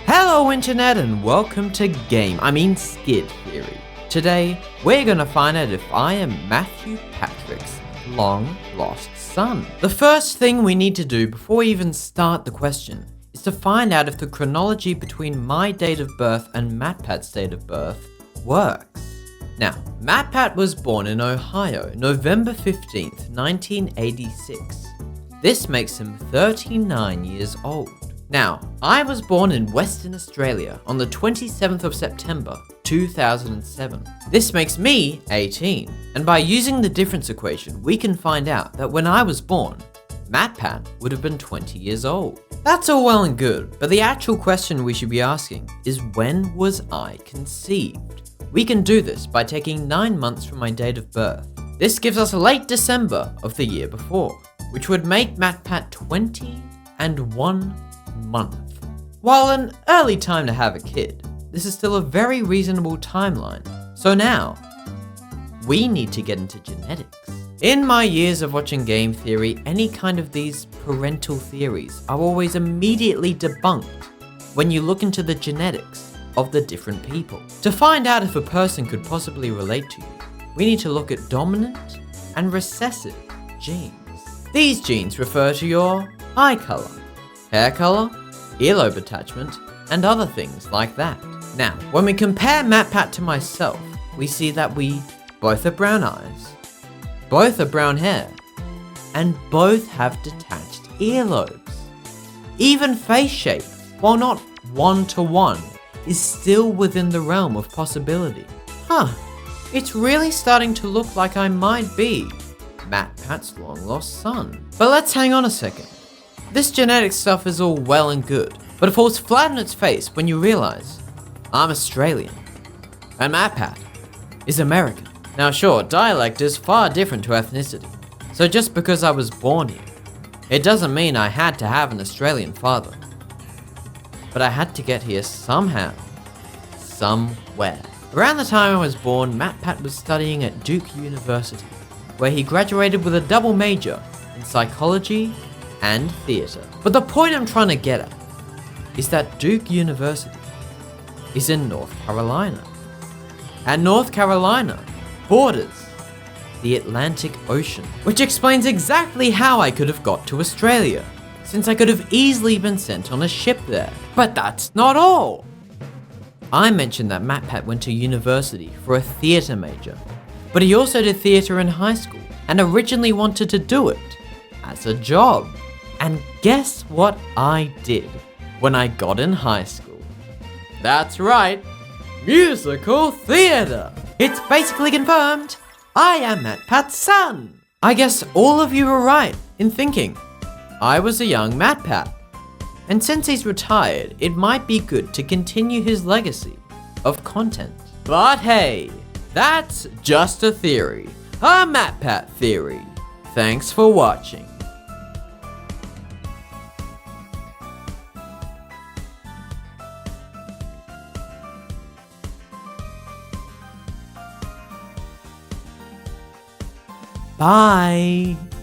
Hello Internet and welcome to Skid Theory. Today, we're gonna find out if I am Matthew Patrick's long-lost son. The first thing we need to do before we even start the question is to find out if the chronology between my date of birth and MatPat's date of birth works. Now, MatPat was born in Ohio, November 15th, 1986. This makes him 39 years old. Now, I was born in Western Australia on the 27th of September, 2007. This makes me 18. And by using the difference equation, we can find out that when I was born, MatPat would have been 20 years old. That's all well and good, but the actual question we should be asking is, when was I conceived? We can do this by taking 9 months from my date of birth. This gives us late December of the year before, which would make MatPat 20 and 1 month. While an early time to have a kid, this is still a very reasonable timeline. So now, we need to get into genetics. In my years of watching game theory, any kind of these parental theories are always immediately debunked when you look into the genetics of the different people. To find out if a person could possibly relate to you, we need to look at dominant and recessive genes. These genes refer to your eye color, hair color, earlobe attachment, and other things like that. Now, when we compare MatPat to myself, we see that we both have brown eyes, both have brown hair, and both have detached earlobes. Even face shape, while not one-to-one, is still within the realm of possibility. It's really starting to look like I might be MatPat's long-lost son. But let's hang on a second. This genetic stuff is all well and good, but it falls flat on its face when you realize I'm Australian and MatPat is American. Now sure, dialect is far different to ethnicity, so just because I was born here, it doesn't mean I had to have an Australian father. But I had to get here somehow, somewhere. Around the time I was born, MatPat was studying at Duke University, where he graduated with a double major in psychology and theatre. But the point I'm trying to get at is that Duke University is in North Carolina. And North Carolina borders the Atlantic Ocean, which explains exactly how I could have got to Australia, since I could have easily been sent on a ship there. But that's not all! I mentioned that MatPat went to university for a theatre major, but he also did theatre in high school and originally wanted to do it as a job. And guess what I did when I got in high school? That's right, musical theatre! It's basically confirmed I am MatPat's son! I guess all of you were right in thinking I was a young MatPat. And since he's retired, it might be good to continue his legacy of content. But hey, that's just a theory. A MatPat theory. Thanks for watching. Bye.